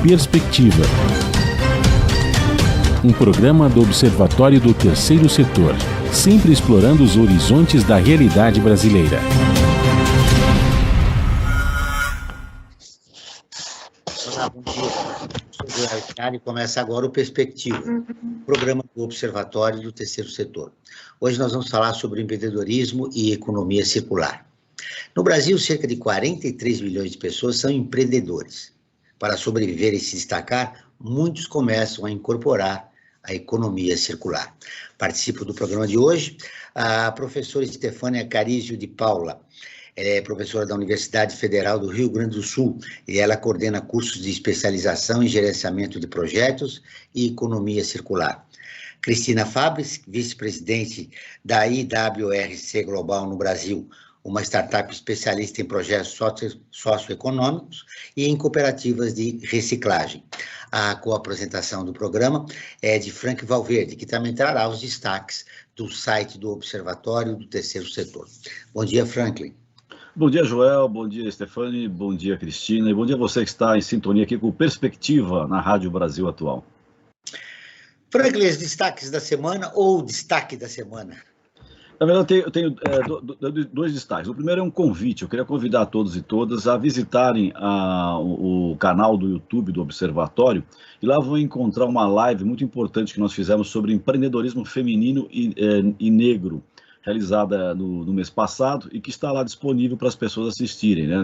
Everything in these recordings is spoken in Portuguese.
Perspectiva. Um programa do Observatório do Terceiro Setor, sempre explorando os horizontes da realidade brasileira. Olá, bom dia. Eu sou Joel Scali e começa agora o Perspectiva, programa do Observatório do Terceiro Setor. Hoje nós vamos falar sobre empreendedorismo e economia circular. No Brasil, cerca de 43 milhões de pessoas são empreendedores. Para sobreviver e se destacar, muitos começam a incorporar a economia circular. Participo do programa de hoje a professora Estefânia Carizio de Paula. Ela é professora da Universidade Federal do Rio Grande do Sul e ela coordena cursos de especialização em gerenciamento de projetos e economia circular. Cristina Fabres, vice-presidente da IWRC Global no Brasil, uma startup especialista em projetos socioeconômicos e em cooperativas de reciclagem. A co-apresentação do programa é de Frank Valverde, que também trará os destaques do site do Observatório do Terceiro Setor. Bom dia, Franklin. Bom dia, Joel, bom dia, Stefani, bom dia, Cristina, e bom dia a você que está em sintonia aqui com Perspectiva na Rádio Brasil Atual. Franklin, os destaques da semana ou destaque da semana? Na verdade, eu tenho dois destaques. O primeiro é um convite. Eu queria convidar todos e todas a visitarem o canal do YouTube do Observatório, e lá vão encontrar uma live muito importante que nós fizemos sobre empreendedorismo feminino e negro, realizada no mês passado e que está lá disponível para as pessoas assistirem, né?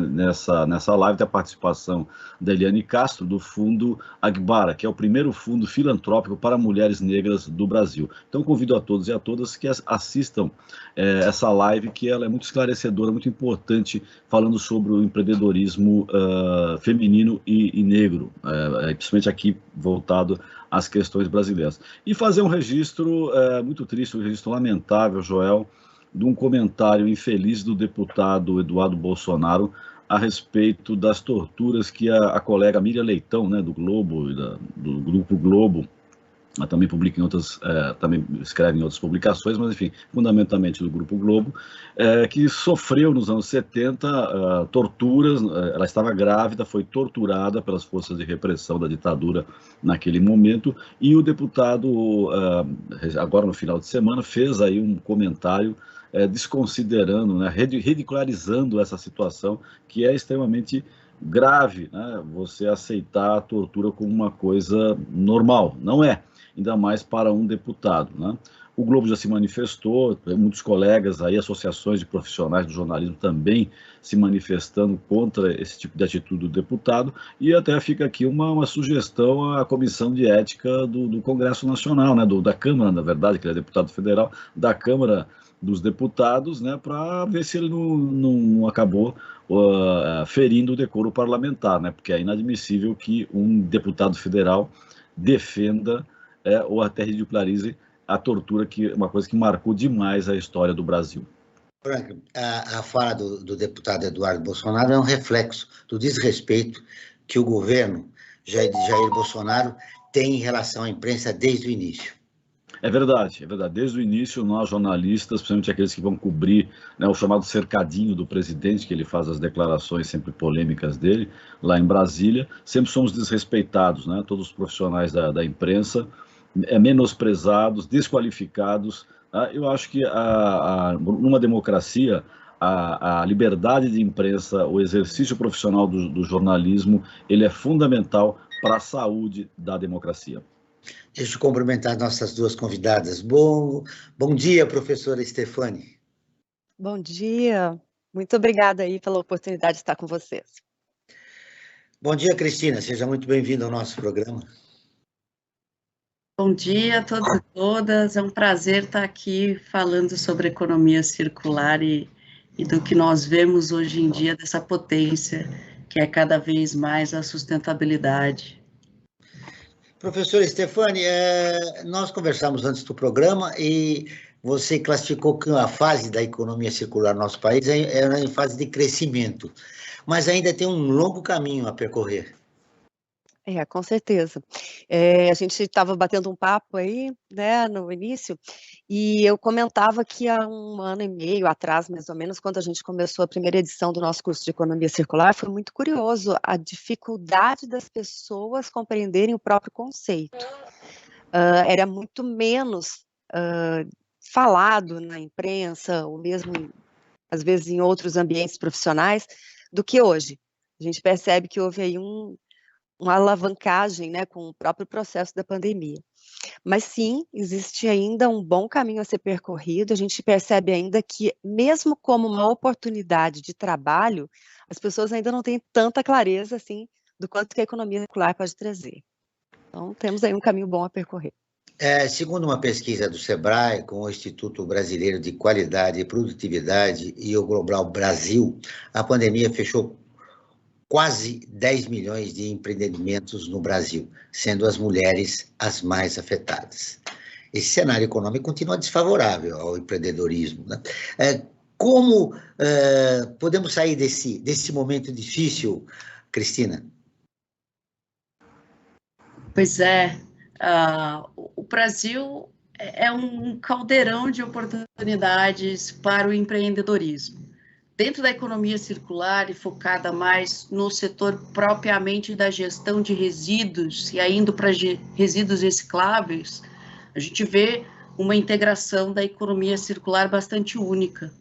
Nessa live tem a participação da Eliane Castro, do Fundo Agbara, que é o primeiro fundo filantrópico para mulheres negras do Brasil. Então convido a todos e a todas que assistam essa live, que ela é muito esclarecedora, muito importante, falando sobre o empreendedorismo feminino e negro, principalmente aqui voltado às questões brasileiras. E fazer um registro muito triste, um registro lamentável, Joel, de um comentário infeliz do deputado Eduardo Bolsonaro a respeito das torturas que a colega Miriam Leitão, né, do Globo, do Grupo Globo, ela também publica em outras, também escreve em outras publicações, mas enfim, fundamentalmente do Grupo Globo, que sofreu nos anos 70 torturas. Ela estava grávida, foi torturada pelas forças de repressão da ditadura naquele momento, e o deputado, agora no final de semana, fez aí um comentário desconsiderando, né, ridicularizando essa situação, que é extremamente grave, né, você aceitar a tortura como uma coisa normal. Não é, ainda mais para um deputado, né? O Globo já se manifestou, muitos colegas aí, associações de profissionais do jornalismo também se manifestando contra esse tipo de atitude do deputado, e até fica aqui uma sugestão à Comissão de Ética do Congresso Nacional, né, da Câmara, na verdade, que ele é deputado federal, da Câmara dos Deputados, né, para ver se ele não acabou ferindo o decoro parlamentar, né, porque é inadmissível que um deputado federal defenda ou até ridicularize a tortura, que é uma coisa que marcou demais a história do Brasil. Frank, a fala do deputado Eduardo Bolsonaro é um reflexo do desrespeito que o governo Jair Bolsonaro tem em relação à imprensa desde o início. É verdade, é verdade. Desde o início, nós jornalistas, principalmente aqueles que vão cobrir, né, o chamado cercadinho do presidente, que ele faz as declarações sempre polêmicas dele, lá em Brasília, sempre somos desrespeitados, né? Todos os profissionais da imprensa, menosprezados, desqualificados. Eu acho que numa democracia, a liberdade de imprensa, o exercício profissional do jornalismo, ele é fundamental para a saúde da democracia. Deixa eu cumprimentar nossas duas convidadas. Bom dia, professora Stefani. Bom dia. Muito obrigada aí pela oportunidade de estar com vocês. Bom dia, Cristina. Seja muito bem-vinda ao nosso programa. Bom dia a todos e todas. É um prazer estar aqui falando sobre economia circular e do que nós vemos hoje em dia dessa potência que é cada vez mais a sustentabilidade. Professora Stefani, nós conversamos antes do programa e você classificou que a fase da economia circular no nosso país é em fase de crescimento, mas ainda tem um longo caminho a percorrer. Com certeza. A gente estava batendo um papo aí, né, no início, e eu comentava que há 1 ano e meio atrás, mais ou menos, quando a gente começou a primeira edição do nosso curso de Economia Circular, foi muito curioso a dificuldade das pessoas compreenderem o próprio conceito. Era muito menos falado na imprensa, ou mesmo, às vezes, em outros ambientes profissionais, do que hoje. A gente percebe que houve aí uma alavancagem, né, com o próprio processo da pandemia. Mas sim, existe ainda um bom caminho a ser percorrido, a gente percebe ainda que, mesmo como uma oportunidade de trabalho, as pessoas ainda não têm tanta clareza, assim, do quanto que a economia circular pode trazer. Então, temos aí um caminho bom a percorrer. Segundo uma pesquisa do SEBRAE, com o Instituto Brasileiro de Qualidade e Produtividade e o Global Brasil, a pandemia fechou quase 10 milhões de empreendimentos no Brasil, sendo as mulheres as mais afetadas. Esse cenário econômico continua desfavorável ao empreendedorismo, né? Como podemos sair desse momento difícil, Cristina? Pois é, o Brasil é um caldeirão de oportunidades para o empreendedorismo. Dentro da economia circular e focada mais no setor propriamente da gestão de resíduos e indo para resíduos recicláveis, a gente vê uma integração da economia circular bastante única.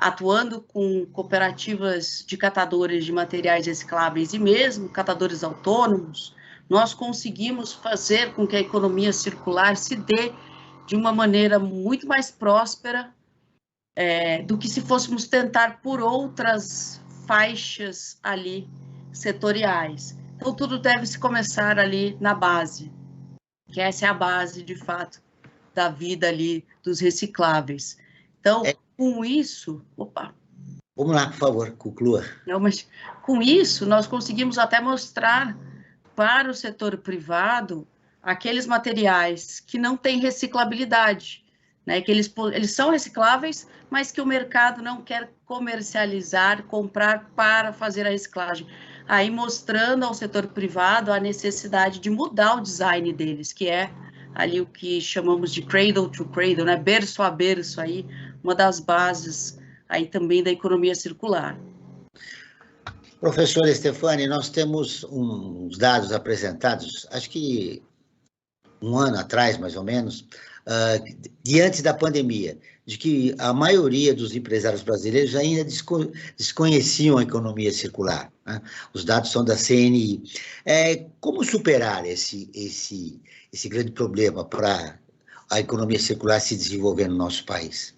Atuando com cooperativas de catadores de materiais recicláveis e mesmo catadores autônomos, nós conseguimos fazer com que a economia circular se dê de uma maneira muito mais próspera do que se fôssemos tentar por outras faixas ali setoriais. Então, tudo deve se começar ali na base, que essa é a base, de fato, da vida ali dos recicláveis. Então, com isso... Opa! Vamos lá, por favor, conclua. Não, mas com isso, nós conseguimos até mostrar para o setor privado aqueles materiais que não têm reciclabilidade, né, que eles são recicláveis, mas que o mercado não quer comercializar, comprar para fazer a reciclagem. Aí mostrando ao setor privado a necessidade de mudar o design deles, que é ali o que chamamos de cradle to cradle, né, berço a berço, aí, uma das bases aí também da economia circular. Professora Stefani, nós temos uns dados apresentados, acho que 1 ano atrás, mais ou menos, diante da pandemia, de que a maioria dos empresários brasileiros ainda desconheciam a economia circular, né? Os dados são da CNI. Como superar esse grande problema para a economia circular se desenvolver no nosso país?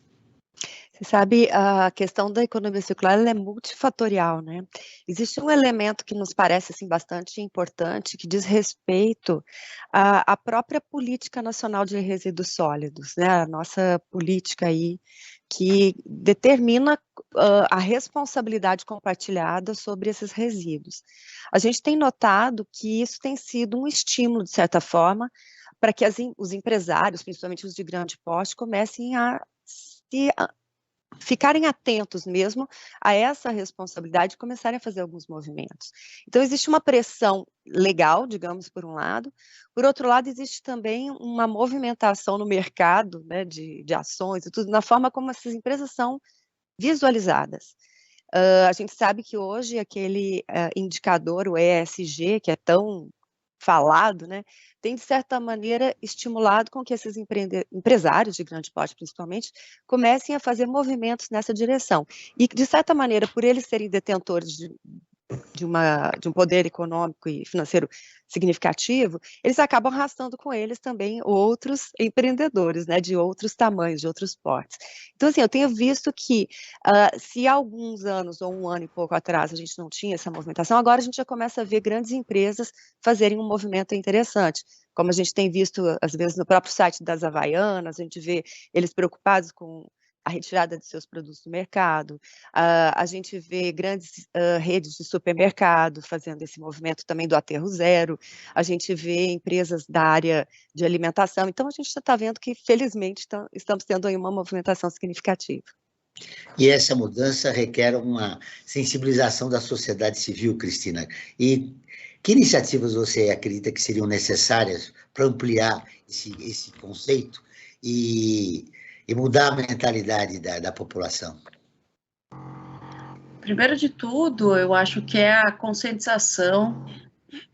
Você sabe, a questão da economia circular, ela é multifatorial, né? Existe um elemento que nos parece, assim, bastante importante, que diz respeito à própria política nacional de resíduos sólidos, né? A nossa política aí, que determina a responsabilidade compartilhada sobre esses resíduos. A gente tem notado que isso tem sido um estímulo, de certa forma, para que os empresários, principalmente os de grande porte, comecem a ficarem atentos mesmo a essa responsabilidade e começarem a fazer alguns movimentos. Então, existe uma pressão legal, digamos, por um lado. Por outro lado, existe também uma movimentação no mercado, né, de ações e tudo, na forma como essas empresas são visualizadas. A gente sabe que hoje aquele indicador, o ESG, que é tão falado, né, tem, de certa maneira, estimulado com que esses empresários de grande porte, principalmente, comecem a fazer movimentos nessa direção. E, de certa maneira, por eles serem detentores de um poder econômico e financeiro significativo, eles acabam arrastando com eles também outros empreendedores, né, de outros tamanhos, de outros portes. Então, assim, eu tenho visto que, se há alguns anos, ou 1 ano e pouco atrás, a gente não tinha essa movimentação, agora a gente já começa a ver grandes empresas fazerem um movimento interessante, como a gente tem visto, às vezes, no próprio site das Havaianas, a gente vê eles preocupados com a retirada de seus produtos do mercado, a gente vê grandes redes de supermercado fazendo esse movimento também do aterro zero, a gente vê empresas da área de alimentação, então a gente já está vendo que, felizmente, estamos tendo aí uma movimentação significativa. E essa mudança requer uma sensibilização da sociedade civil, Cristina, e Que iniciativas você acredita que seriam necessárias para ampliar esse conceito e mudar a mentalidade da população? Primeiro de tudo, eu acho que é a conscientização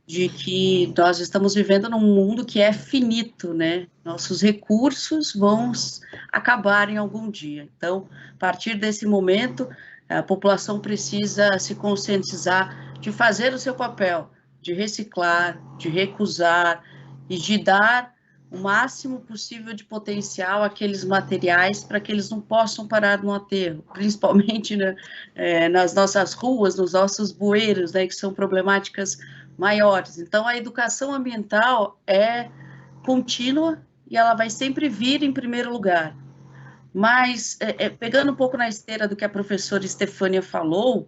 de que nós estamos vivendo num mundo que é finito, né? Nossos recursos vão acabar em algum dia. Então, a partir desse momento, a população precisa se conscientizar de fazer o seu papel, de reciclar, de recusar e de dar o máximo possível de potencial àqueles materiais para que eles não possam parar no aterro, principalmente, né, nas nossas ruas, nos nossos bueiros, né, que são problemáticas maiores. Então, a educação ambiental é contínua e ela vai sempre vir em primeiro lugar. Mas, pegando um pouco na esteira do que a professora Estefânia falou,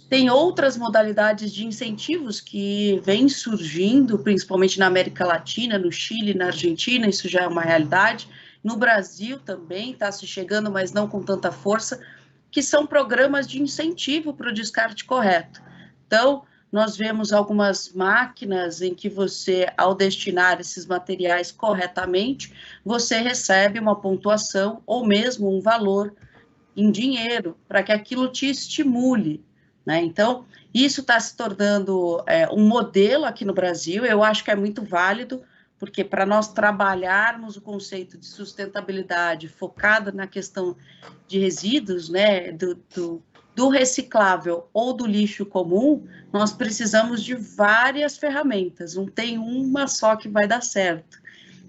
tem outras modalidades de incentivos que vêm surgindo, principalmente na América Latina, no Chile, na Argentina, isso já é uma realidade. No Brasil também está se chegando, mas não com tanta força, que são programas de incentivo para o descarte correto. Então, nós vemos algumas máquinas em que você, ao destinar esses materiais corretamente, você recebe uma pontuação ou mesmo um valor em dinheiro, para que aquilo te estimule, né? Então, isso está se tornando um modelo aqui no Brasil, eu acho que é muito válido, porque para nós trabalharmos o conceito de sustentabilidade focado na questão de resíduos, né, do reciclável ou do lixo comum, nós precisamos de várias ferramentas, não tem uma só que vai dar certo.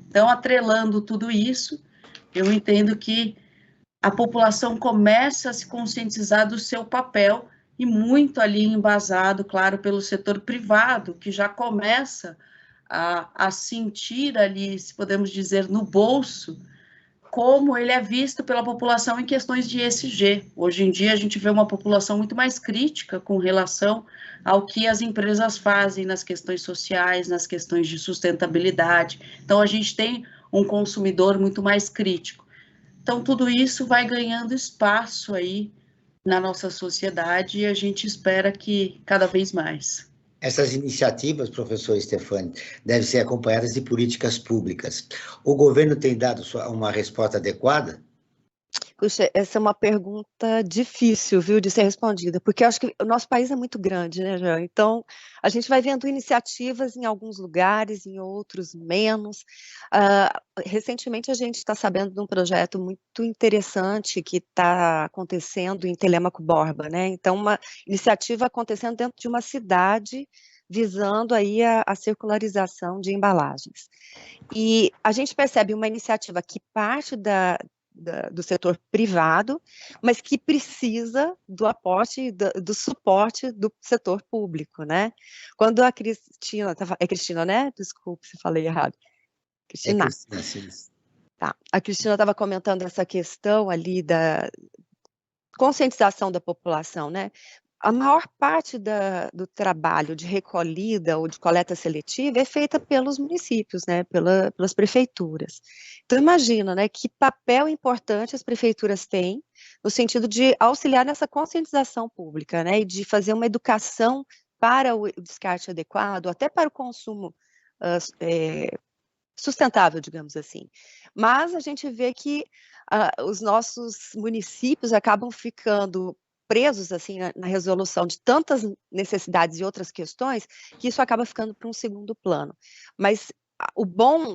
Então, atrelando tudo isso, eu entendo que a população começa a se conscientizar do seu papel, e muito ali embasado, claro, pelo setor privado, que já começa a sentir ali, se podemos dizer, no bolso, como ele é visto pela população em questões de ESG. Hoje em dia, a gente vê uma população muito mais crítica com relação ao que as empresas fazem nas questões sociais, nas questões de sustentabilidade. Então, a gente tem um consumidor muito mais crítico. Então, tudo isso vai ganhando espaço aí na nossa sociedade e a gente espera que cada vez mais. Essas iniciativas, professor Stefani, devem ser acompanhadas de políticas públicas. O governo tem dado uma resposta adequada? Puxa, essa é uma pergunta difícil, viu, de ser respondida, porque eu acho que o nosso país é muito grande, né, Jean? Então, a gente vai vendo iniciativas em alguns lugares, em outros menos. Recentemente, a gente está sabendo de um projeto muito interessante que está acontecendo em Telêmaco Borba, né? Então, uma iniciativa acontecendo dentro de uma cidade, visando aí a circularização de embalagens. E a gente percebe uma iniciativa que parte do setor privado, mas que precisa do aporte, do suporte do setor público, né? Quando a Cristina, é Cristina, né? Desculpe se falei errado. Cristina. É Cristina, sim. Tá. A Cristina estava comentando essa questão ali da conscientização da população, né? A maior parte do trabalho de recolhida ou de coleta seletiva é feita pelos municípios, né, pelas prefeituras. Então, imagina, né, que papel importante as prefeituras têm no sentido de auxiliar nessa conscientização pública, né, e de fazer uma educação para o descarte adequado, até para o consumo sustentável, digamos assim. Mas a gente vê que os nossos municípios acabam ficando presos assim na resolução de tantas necessidades e outras questões, que isso acaba ficando para um segundo plano. Mas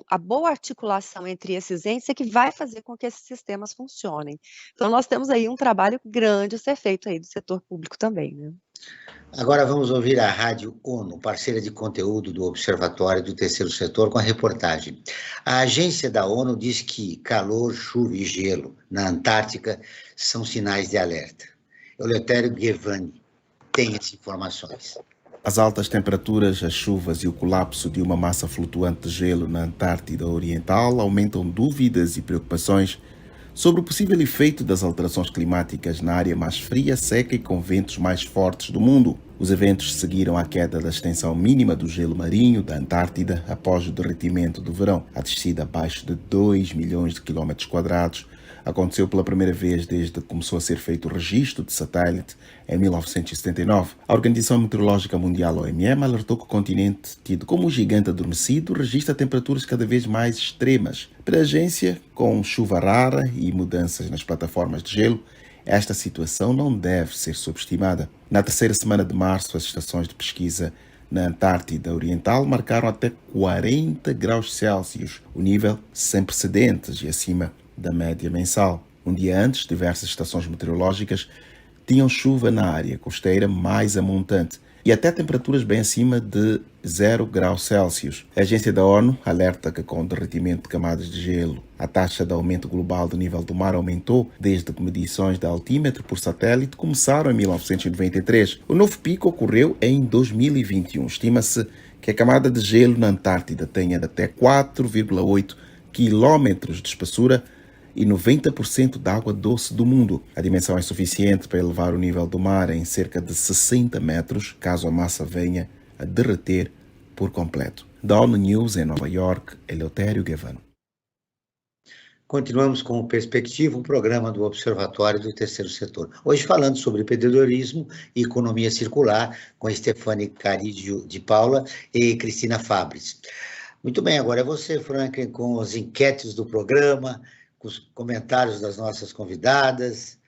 a boa articulação entre esses entes é que vai fazer com que esses sistemas funcionem. Então, nós temos aí um trabalho grande a ser feito aí do setor público também, né? Agora vamos ouvir a Rádio ONU, parceira de conteúdo do Observatório do Terceiro Setor, com a reportagem. A agência da ONU diz que calor, chuva e gelo na Antártica são sinais de alerta. Eleutério Ghevani tem as informações. As altas temperaturas, as chuvas e o colapso de uma massa flutuante de gelo na Antártida Oriental aumentam dúvidas e preocupações sobre o possível efeito das alterações climáticas na área mais fria, seca e com ventos mais fortes do mundo. Os eventos seguiram a queda da extensão mínima do gelo marinho da Antártida após o derretimento do verão. A descida abaixo de 2 milhões de quilómetros quadrados Aconteceu pela primeira vez desde que começou a ser feito o registro de satélite em 1979. A Organização Meteorológica Mundial, OMM, alertou que o continente, tido como um gigante adormecido, registra temperaturas cada vez mais extremas. Para a agência, com chuva rara e mudanças nas plataformas de gelo, esta situação não deve ser subestimada. Na terceira semana de março, as estações de pesquisa na Antártida Oriental marcaram até 40 graus Celsius, o nível sem precedentes e acima da média mensal. Um dia antes, diversas estações meteorológicas tinham chuva na área costeira mais a montante e até temperaturas bem acima de 0 graus Celsius. A agência da ONU alerta que com o derretimento de camadas de gelo, a taxa de aumento global do nível do mar aumentou desde que medições de altímetro por satélite começaram em 1993. O novo pico ocorreu em 2021. Estima-se que a camada de gelo na Antártida tenha até 4,8 quilômetros de espessura e 90% da água doce do mundo. A dimensão é suficiente para elevar o nível do mar em cerca de 60 metros, caso a massa venha a derreter por completo. Da ONU News em Nova York, Eleutério Guevara. Continuamos com o Perspectiva, um programa do Observatório do Terceiro Setor. Hoje falando sobre empreendedorismo e economia circular, com Stefane Carídio de Paula e Cristina Fabris. Muito bem, agora é você, Franklin, com as enquetes do programa, com os comentários das nossas convidadas.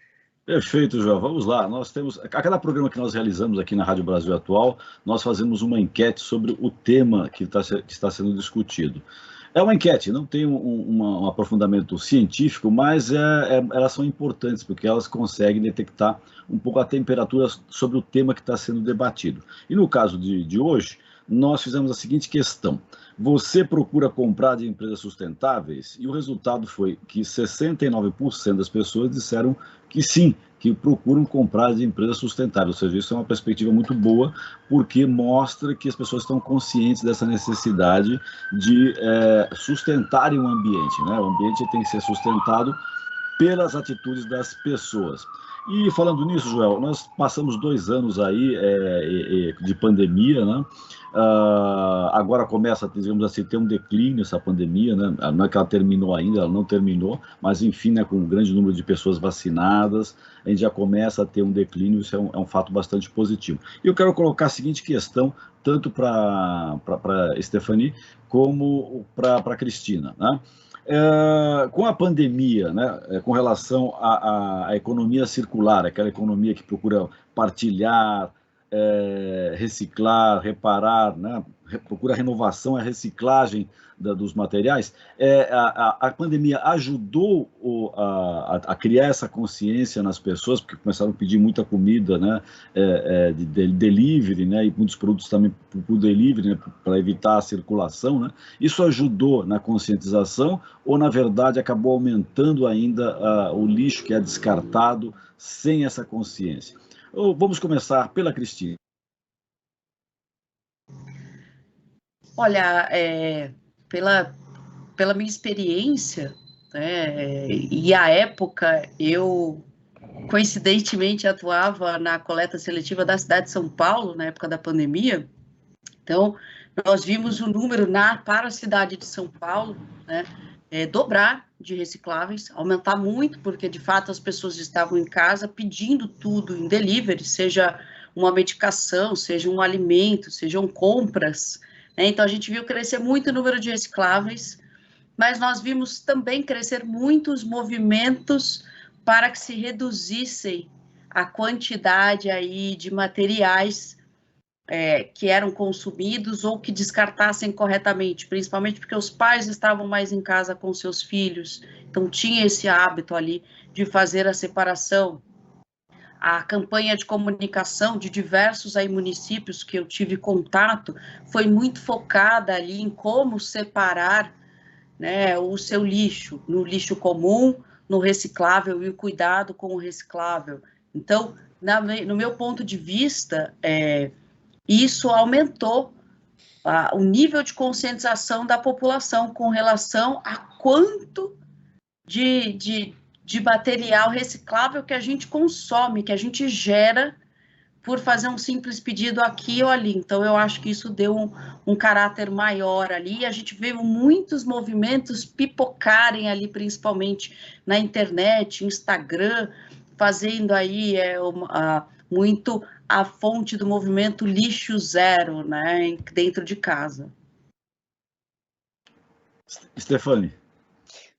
Perfeito, João. Vamos lá. Nós temos, a cada programa que nós realizamos aqui na Rádio Brasil Atual, nós fazemos uma enquete sobre o tema que está sendo discutido. É uma enquete, não tem um aprofundamento científico, mas elas são importantes, porque elas conseguem detectar um pouco a temperatura sobre o tema que está sendo debatido. E no caso de hoje, nós fizemos a seguinte questão: você procura comprar de empresas sustentáveis? E o resultado foi que 69% das pessoas disseram que sim, que procuram comprar de empresas sustentáveis. Ou seja, isso é uma perspectiva muito boa, porque mostra que as pessoas estão conscientes dessa necessidade de sustentarem o ambiente, né? O ambiente tem que ser sustentado pelas atitudes das pessoas. E falando nisso, Joel, nós passamos 2 anos aí de pandemia, né? Agora começa, digamos assim, ter um declínio essa pandemia, né? Não é que ela terminou ainda, ela não terminou, mas enfim, né, com um grande número de pessoas vacinadas, a gente já começa a ter um declínio, isso é um fato bastante positivo. E eu quero colocar a seguinte questão, tanto para Stefane como para a Cristina, né? Com a pandemia, né, com relação à economia circular, aquela economia que procura partilhar, reciclar, reparar, né, procura a renovação, a reciclagem dos materiais, a pandemia ajudou a criar essa consciência nas pessoas, porque começaram a pedir muita comida, né, de delivery, né, e muitos produtos também por delivery, né, para evitar a circulação, né. Isso ajudou na conscientização ou, na verdade, acabou aumentando ainda o lixo que é descartado sem essa consciência? Vamos começar pela Cristina. Olha, pela minha experiência, né, e à época eu, coincidentemente, atuava na coleta seletiva da cidade de São Paulo, na época da pandemia. Então, nós vimos o número para a cidade de São Paulo, né, dobrar de recicláveis, aumentar muito, porque, de fato, as pessoas estavam em casa pedindo tudo em delivery, seja uma medicação, seja um alimento, sejam compras, né? Então, a gente viu crescer muito o número de recicláveis, mas nós vimos também crescer muitos movimentos para que se reduzissem a quantidade aí de materiais que eram consumidos ou que descartassem corretamente, principalmente porque os pais estavam mais em casa com seus filhos, então tinha esse hábito ali de fazer a separação. A campanha de comunicação de diversos aí municípios que eu tive contato foi muito focada ali em como separar, né, o seu lixo, no lixo comum, no reciclável e o cuidado com o reciclável. Então, no meu ponto de vista, isso aumentou o nível de conscientização da população com relação a quanto de material reciclável que a gente consome, que a gente gera por fazer um simples pedido aqui ou ali. Então, eu acho que isso deu um caráter maior ali. A gente vê muitos movimentos pipocarem ali, principalmente na internet, Instagram, fazendo aí muito a fonte do movimento lixo zero, né, dentro de casa. Stefane.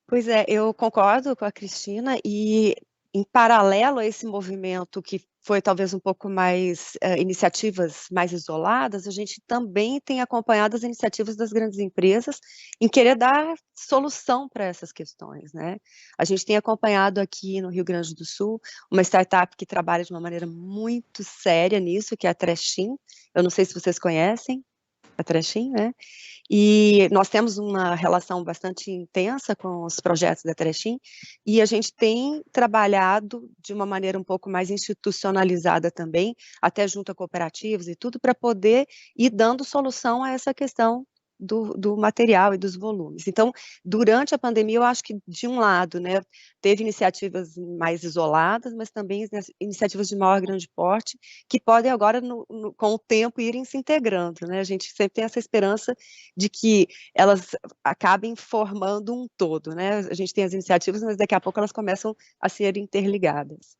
Pois é, eu concordo com a Cristina e, em paralelo a esse movimento que foi talvez um pouco mais iniciativas mais isoladas, a gente também tem acompanhado as iniciativas das grandes empresas em querer dar solução para essas questões, né? A gente tem acompanhado aqui no Rio Grande do Sul uma startup que trabalha de uma maneira muito séria nisso, que é a Trechim. Eu não sei se vocês conhecem a Trechim, né? E nós temos uma relação bastante intensa com os projetos da Trechim, e a gente tem trabalhado de uma maneira um pouco mais institucionalizada também, até junto a cooperativas e tudo, para poder ir dando solução a essa questão do material e dos volumes. Então, durante a pandemia, eu acho que, de um lado, né, teve iniciativas mais isoladas, mas também iniciativas de maior grande porte, que podem agora, com o tempo, irem se integrando, né? A gente sempre tem essa esperança de que elas acabem formando um todo, né? A gente tem as iniciativas, mas daqui a pouco elas começam a ser interligadas.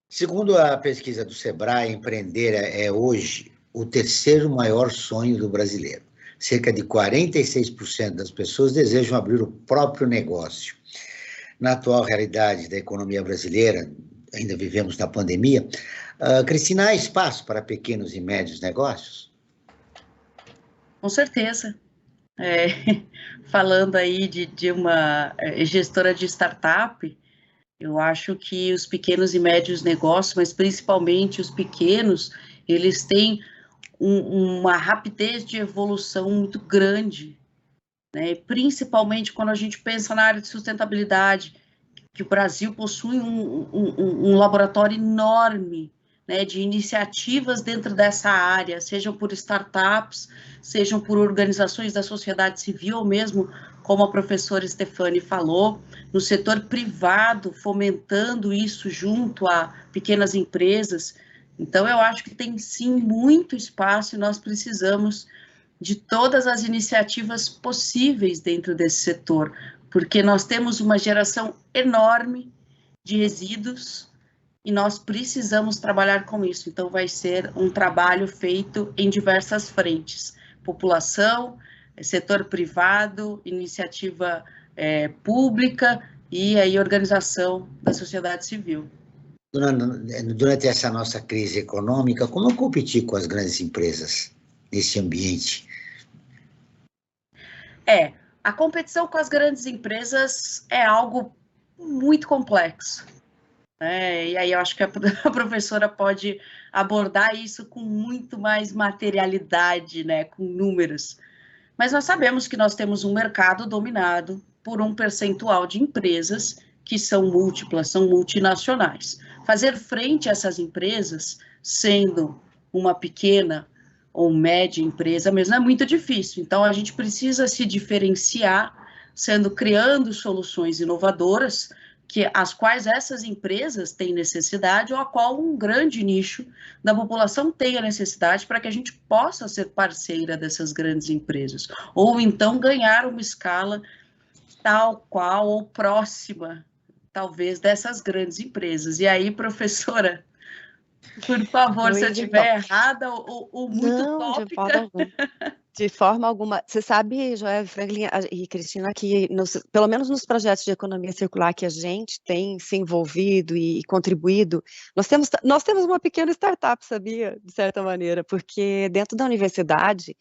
Segundo a pesquisa do Sebrae, empreender é hoje o terceiro maior sonho do brasileiro. Cerca de 46% das pessoas desejam abrir o próprio negócio. Na atual realidade da economia brasileira, ainda vivemos na pandemia, Cristina, há espaço para pequenos e médios negócios? Com certeza. Falando aí de uma gestora de startup, eu acho que os pequenos e médios negócios, mas principalmente os pequenos, eles têm uma rapidez de evolução muito grande, né? Principalmente quando a gente pensa na área de sustentabilidade, que o Brasil possui um laboratório enorme, né, de iniciativas dentro dessa área, sejam por startups, sejam por organizações da sociedade civil, ou mesmo, como a professora Stefane falou, no setor privado, fomentando isso junto a pequenas empresas. Então, eu acho que tem, sim, muito espaço e nós precisamos de todas as iniciativas possíveis dentro desse setor, porque nós temos uma geração enorme de resíduos e nós precisamos trabalhar com isso. Então, vai ser um trabalho feito em diversas frentes: população, setor privado, iniciativa pública e aí organização da sociedade civil. Durante essa nossa crise econômica, como competir com as grandes empresas nesse ambiente? A competição com as grandes empresas é algo muito complexo, né? E aí eu acho que a professora pode abordar isso com muito mais materialidade, né, com números. Mas nós sabemos que nós temos um mercado dominado por um percentual de empresas que são múltiplas, são multinacionais. Fazer frente a essas empresas, sendo uma pequena ou média empresa mesmo, é muito difícil. Então, a gente precisa se diferenciar, criando soluções inovadoras, as quais essas empresas têm necessidade, ou a qual um grande nicho da população tem a necessidade, para que a gente possa ser parceira dessas grandes empresas, ou então ganhar uma escala tal qual ou próxima, talvez, dessas grandes empresas. E aí, professora, por favor, se eu estiver errada ou muito tópica. De forma alguma. Você sabe, Joel, Franklin e Cristina, que pelo menos nos projetos de economia circular que a gente tem se envolvido e contribuído, nós temos uma pequena startup, sabia? De certa maneira, porque dentro da universidade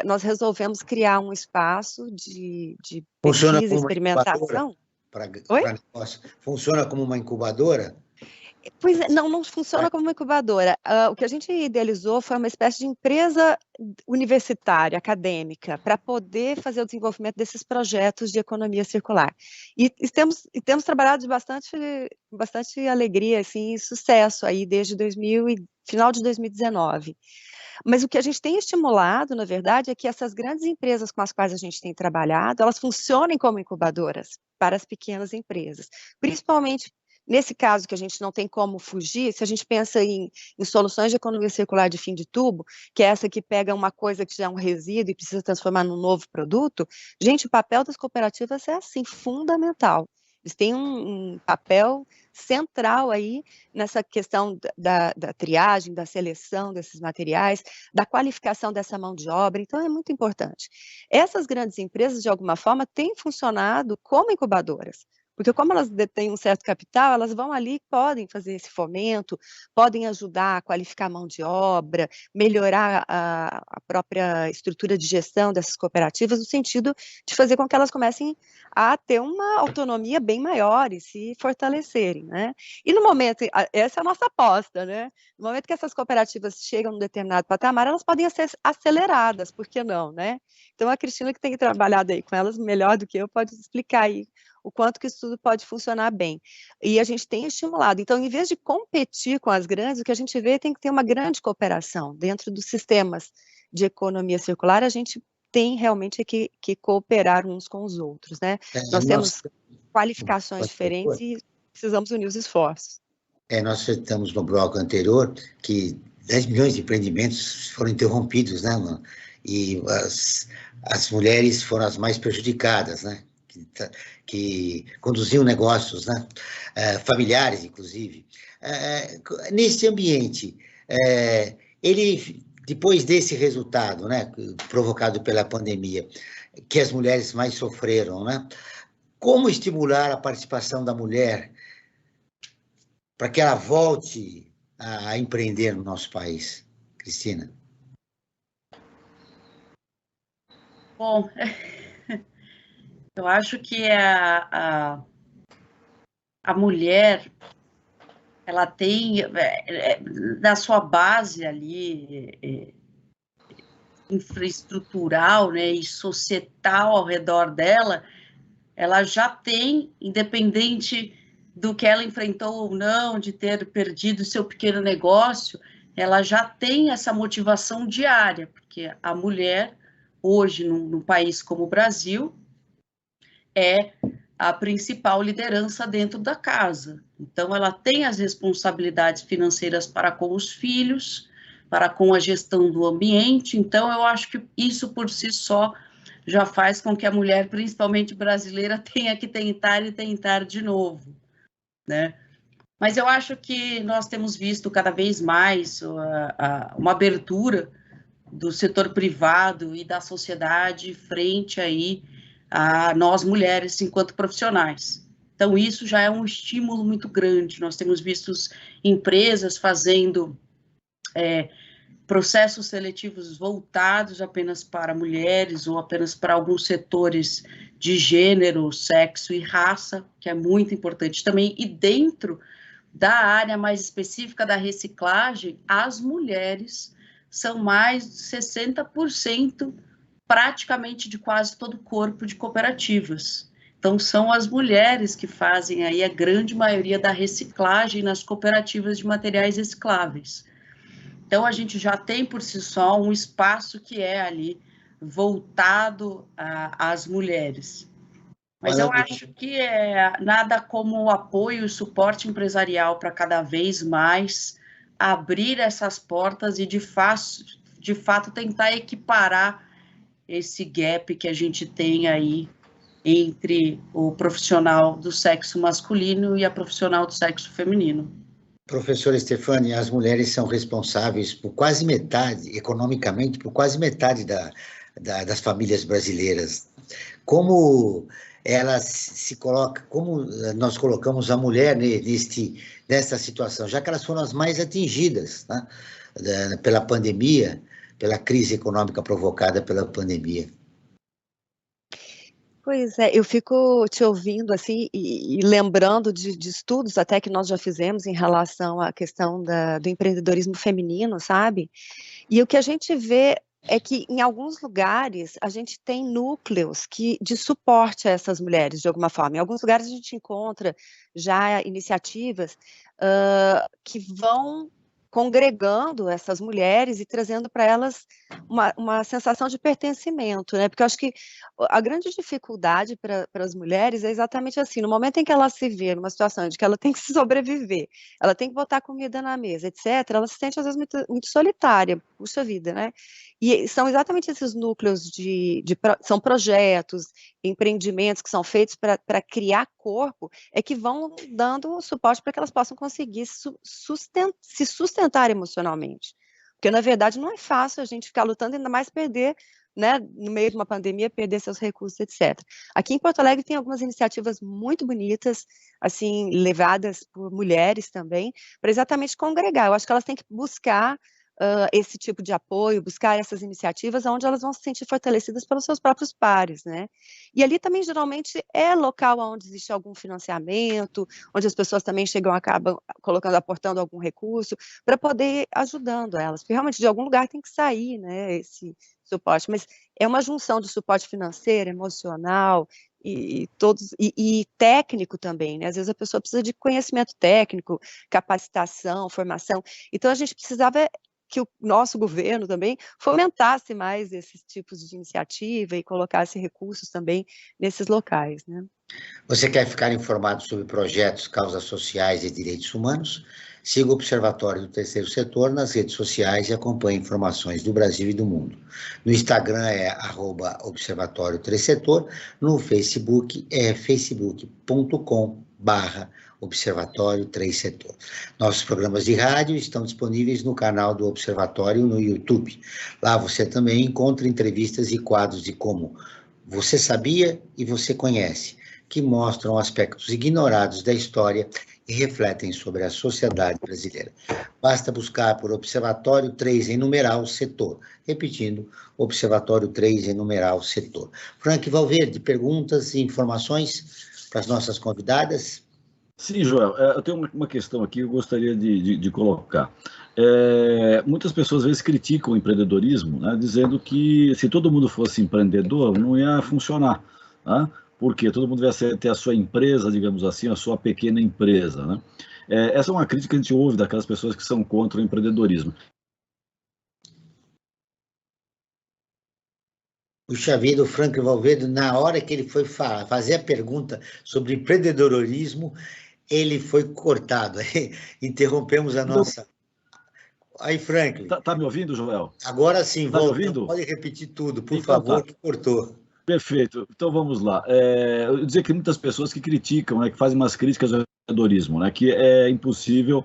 nós resolvemos criar um espaço de pesquisa e experimentação. Funciona como uma incubadora? Pois é, não funciona como uma incubadora. O que a gente idealizou foi uma espécie de empresa universitária, acadêmica, para poder fazer o desenvolvimento desses projetos de economia circular. E temos trabalhado de bastante alegria, assim, e sucesso aí desde final de 2019. Mas o que a gente tem estimulado, na verdade, é que essas grandes empresas com as quais a gente tem trabalhado, elas funcionem como incubadoras para as pequenas empresas, principalmente Nesse caso que a gente não tem como fugir, se a gente pensa em soluções de economia circular de fim de tubo, que é essa que pega uma coisa que já é um resíduo e precisa transformar num novo produto, gente, o papel das cooperativas é, assim, fundamental. Eles têm um papel central aí nessa questão da triagem, da seleção desses materiais, da qualificação dessa mão de obra, então é muito importante. Essas grandes empresas, de alguma forma, têm funcionado como incubadoras, porque como elas detêm um certo capital, elas vão ali e podem fazer esse fomento, podem ajudar a qualificar a mão de obra, melhorar a própria estrutura de gestão dessas cooperativas, no sentido de fazer com que elas comecem a ter uma autonomia bem maior e se fortalecerem, né? E no momento, essa é a nossa aposta, né? No momento que essas cooperativas chegam num determinado patamar, elas podem ser aceleradas, por que não, né? Então, a Cristina, que tem trabalhado aí com elas melhor do que eu, pode explicar aí o quanto que isso tudo pode funcionar bem. E a gente tem estimulado. Então, em vez de competir com as grandes, o que a gente vê tem que ter uma grande cooperação. Dentro dos sistemas de economia circular, a gente tem realmente que cooperar uns com os outros, né? Nós temos qualificações diferentes e precisamos unir os esforços. Nós citamos no bloco anterior que 10 milhões de empreendimentos foram interrompidos, né, mano? E as mulheres foram as mais prejudicadas, né? Que conduziam negócios, né? Familiares, inclusive. Nesse ambiente, ele, depois desse resultado, né, provocado pela pandemia, que as mulheres mais sofreram, né? Como estimular a participação da mulher para que ela volte a empreender no nosso país? Cristina. Bom, eu acho que a mulher, ela tem, da sua base ali, infraestrutural, né, e societal ao redor dela, ela já tem, independente do que ela enfrentou ou não, de ter perdido seu pequeno negócio, ela já tem essa motivação diária, porque a mulher, hoje, num país como o Brasil, é a principal liderança dentro da casa. Então, ela tem as responsabilidades financeiras para com os filhos, para com a gestão do ambiente. Então, eu acho que isso por si só já faz com que a mulher, principalmente brasileira, tenha que tentar e tentar de novo, né? Mas eu acho que nós temos visto cada vez mais uma abertura do setor privado e da sociedade frente aí a nós mulheres enquanto profissionais. Então, isso já é um estímulo muito grande. Nós temos visto empresas fazendo processos seletivos voltados apenas para mulheres ou apenas para alguns setores de gênero, sexo e raça, que é muito importante também. E dentro da área mais específica da reciclagem, as mulheres são mais de 60% praticamente de quase todo o corpo de cooperativas. Então, são as mulheres que fazem aí a grande maioria da reciclagem nas cooperativas de materiais recicláveis. Então, a gente já tem por si só um espaço que é ali voltado às mulheres. Mas eu acho que nada como o apoio e suporte empresarial para cada vez mais abrir essas portas e, de fato, tentar equiparar esse gap que a gente tem aí entre o profissional do sexo masculino e a profissional do sexo feminino. Professora Stefani, as mulheres são responsáveis por quase metade, economicamente, por quase metade das famílias brasileiras. Como ela se coloca, como nós colocamos a mulher nessa situação, já que elas foram as mais atingidas, né, pela pandemia, pela crise econômica provocada pela pandemia? Pois é, eu fico te ouvindo assim e lembrando de estudos até que nós já fizemos em relação à questão do empreendedorismo feminino, sabe? E o que a gente vê é que em alguns lugares a gente tem núcleos de suporte a essas mulheres, de alguma forma. Em alguns lugares a gente encontra já iniciativas que vão congregando essas mulheres e trazendo para elas uma sensação de pertencimento, né? Porque eu acho que a grande dificuldade para as mulheres é exatamente assim, no momento em que ela se vê numa situação de que ela tem que sobreviver, ela tem que botar comida na mesa, etc., ela se sente às vezes muito solitária, puxa vida, né? E são exatamente esses núcleos são projetos, empreendimentos que são feitos para criar corpo, é que vão dando suporte para que elas possam conseguir se sustentar emocionalmente. Porque, na verdade, não é fácil a gente ficar lutando, ainda mais perder, né, no meio de uma pandemia, perder seus recursos, etc. Aqui em Porto Alegre tem algumas iniciativas muito bonitas, assim, levadas por mulheres também, para exatamente congregar. Eu acho que elas têm que buscar esse tipo de apoio, buscar essas iniciativas onde elas vão se sentir fortalecidas pelos seus próprios pares, né? E ali também, geralmente, é local onde existe algum financiamento, onde as pessoas também chegam, acabam aportando algum recurso, para poder ir ajudando elas, porque realmente de algum lugar tem que sair, né, esse suporte, mas é uma junção de suporte financeiro, emocional, e técnico também, né? Às vezes a pessoa precisa de conhecimento técnico, capacitação, formação, então a gente precisava que o nosso governo também fomentasse mais esses tipos de iniciativa e colocasse recursos também nesses locais, né? Você quer ficar informado sobre projetos, causas sociais e direitos humanos? Siga o Observatório do Terceiro Setor nas redes sociais e acompanhe informações do Brasil e do mundo. No Instagram é @Observatório Terceiro, no Facebook é facebook.com/Observatório Três Setor. Nossos programas de rádio estão disponíveis no canal do Observatório no YouTube. Lá você também encontra entrevistas e quadros de como Você Sabia e Você Conhece, que mostram aspectos ignorados da história e refletem sobre a sociedade brasileira. Basta buscar por Observatório 3 em numeral Setor. Repetindo, Observatório 3 em numeral Setor. Frank Valverde, perguntas e informações para as nossas convidadas? Sim, Joel, eu tenho uma questão aqui que eu gostaria de colocar. Muitas pessoas às vezes criticam o empreendedorismo, né, dizendo que se todo mundo fosse empreendedor, não ia funcionar, né? Porque todo mundo vai ter a sua empresa, digamos assim, a sua pequena empresa, né? Essa é uma crítica que a gente ouve daquelas pessoas que são contra o empreendedorismo. Puxa vida, o Frank Valverde, na hora que ele foi fazer a pergunta sobre empreendedorismo, ele foi cortado. Interrompemos a nossa... Aí, Frank. Tá me ouvindo, Joel? Agora sim, tá volta. Pode repetir tudo, por favor, que cortou. Perfeito. Então vamos lá. Eu dizer que muitas pessoas que criticam, né, que fazem umas críticas ao empreendedorismo, né, que é impossível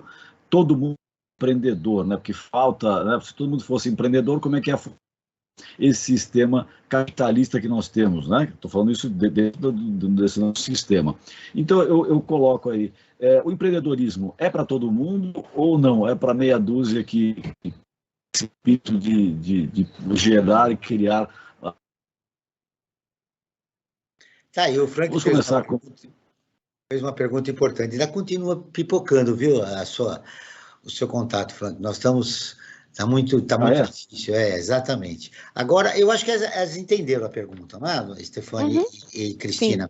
todo mundo empreendedor, né, porque falta, né, se todo mundo fosse empreendedor, como é que é esse sistema capitalista que nós temos, né? Estou falando isso dentro desse nosso sistema. Então eu coloco aí, o empreendedorismo é para todo mundo ou não? É para meia dúzia que esse espírito de gerar e criar. Tá aí, o Frank Vamos começar fez uma pergunta importante. Ainda continua pipocando, viu, o seu contato, Frank. Nós estamos... Está muito difícil, exatamente. Agora, eu acho que elas entenderam a pergunta, não é, Stefane e Cristina?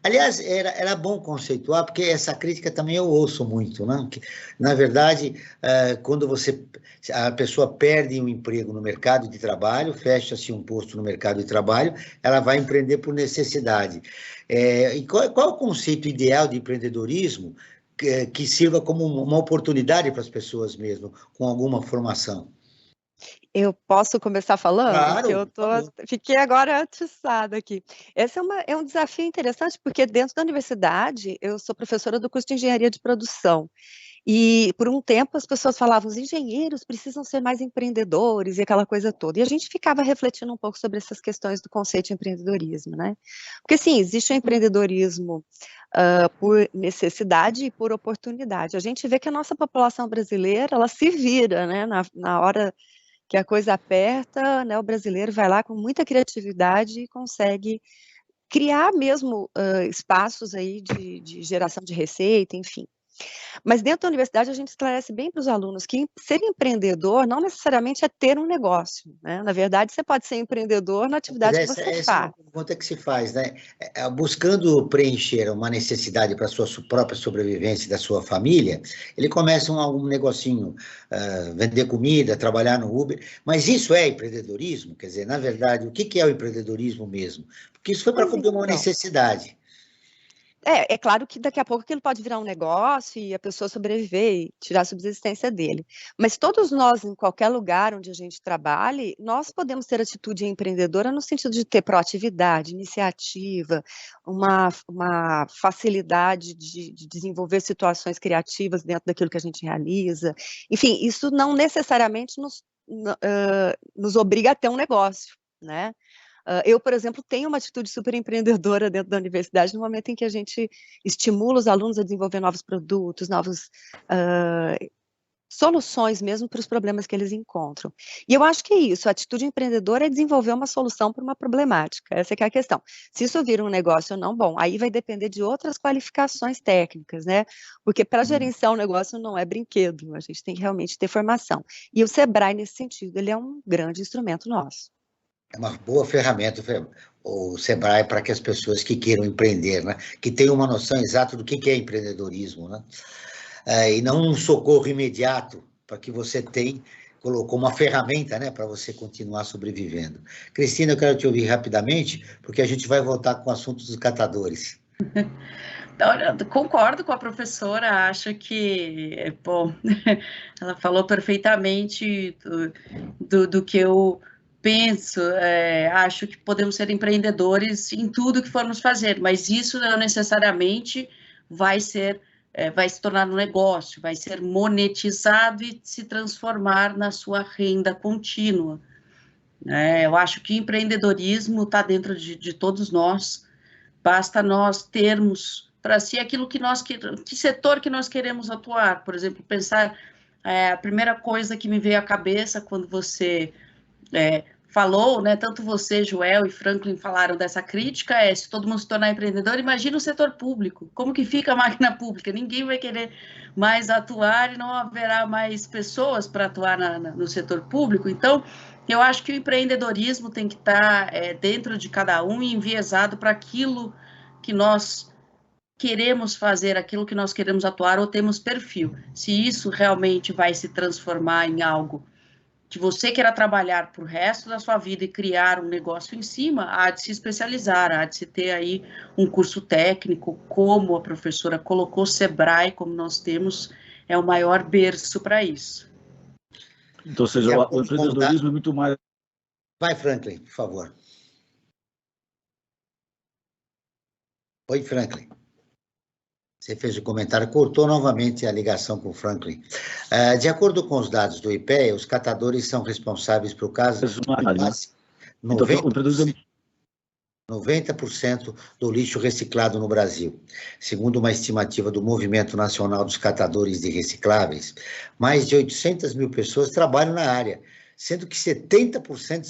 Aliás, era bom conceituar, porque essa crítica também eu ouço muito, né? Que, na verdade, quando a pessoa perde um emprego no mercado de trabalho, fecha-se um posto no mercado de trabalho, ela vai empreender por necessidade. E qual é o conceito ideal de empreendedorismo que sirva como uma oportunidade para as pessoas mesmo, com alguma formação? Eu posso começar falando? Claro. Fiquei agora atiçada aqui. Esse é um desafio interessante, porque dentro da universidade, eu sou professora do curso de Engenharia de Produção. E, por um tempo, as pessoas falavam, os engenheiros precisam ser mais empreendedores e aquela coisa toda. E a gente ficava refletindo um pouco sobre essas questões do conceito de empreendedorismo, né? Porque, sim, existe o empreendedorismo por necessidade e por oportunidade. A gente vê que a nossa população brasileira, ela se vira, né? Na hora que a coisa aperta, né, o brasileiro vai lá com muita criatividade e consegue criar mesmo espaços aí de geração de receita, enfim. Mas dentro da universidade a gente esclarece bem para os alunos que ser empreendedor não necessariamente é ter um negócio, né? Na verdade, você pode ser empreendedor na atividade que você Essa é faz. uma pergunta que se faz, né? Buscando preencher uma necessidade para a sua própria sobrevivência e da sua família, ele começa um negocinho, vender comida, trabalhar no Uber, mas isso é empreendedorismo? Quer dizer, na verdade, o que é o empreendedorismo mesmo? Porque isso foi para cumprir uma necessidade. É claro que daqui a pouco aquilo pode virar um negócio e a pessoa sobreviver e tirar a subsistência dele. Mas todos nós, em qualquer lugar onde a gente trabalhe, nós podemos ter atitude empreendedora no sentido de ter proatividade, iniciativa, uma facilidade de desenvolver situações criativas dentro daquilo que a gente realiza. Enfim, isso não necessariamente nos obriga a ter um negócio, né? Eu, por exemplo, tenho uma atitude super empreendedora dentro da universidade no momento em que a gente estimula os alunos a desenvolver novos produtos, novas soluções mesmo para os problemas que eles encontram. E eu acho que é isso, a atitude empreendedora é desenvolver uma solução para uma problemática, essa que é a questão. Se isso vira um negócio ou não, bom, aí vai depender de outras qualificações técnicas, né? Porque para gerenciar um negócio não é brinquedo, a gente tem que realmente ter formação. E o Sebrae, nesse sentido, ele é um grande instrumento nosso. É uma boa ferramenta, o Sebrae, para que as pessoas que queiram empreender, né, que tenham uma noção exata do que é empreendedorismo, né, e não um socorro imediato para que você colocou uma ferramenta, né, para você continuar sobrevivendo. Cristina, eu quero te ouvir rapidamente, porque a gente vai voltar com o assunto dos catadores. Olha, concordo com a professora, acho que, bom, ela falou perfeitamente do que eu penso, acho que podemos ser empreendedores em tudo que formos fazer, mas isso não necessariamente vai se tornar um negócio, vai ser monetizado e se transformar na sua renda contínua. Eu acho que empreendedorismo está dentro de todos nós, basta nós termos para si aquilo que setor que nós queremos atuar. Por exemplo, pensar, a primeira coisa que me veio à cabeça quando você falou, né, tanto você, Joel e Franklin falaram dessa crítica, se todo mundo se tornar empreendedor, imagina o setor público, como que fica a máquina pública? Ninguém vai querer mais atuar e não haverá mais pessoas para atuar no setor público. Então, eu acho que o empreendedorismo tem que estar dentro de cada um e enviesado para aquilo que nós queremos fazer, aquilo que nós queremos atuar ou temos perfil. Se isso realmente vai se transformar em algo que você queira trabalhar para o resto da sua vida e criar um negócio em cima, há de se especializar, há de se ter aí um curso técnico, como a professora colocou, Sebrae, como nós temos, é o maior berço para isso. Então, ou seja, o empreendedorismo é muito mais... Vai, Franklin, por favor. Oi, Franklin. Você fez o comentário, cortou novamente a ligação com o Franklin. De acordo com os dados do IPEA, os catadores são responsáveis por quase 90% do lixo reciclado no Brasil. Segundo uma estimativa do Movimento Nacional dos Catadores de Recicláveis, mais de 800 mil pessoas trabalham na área, sendo que 70%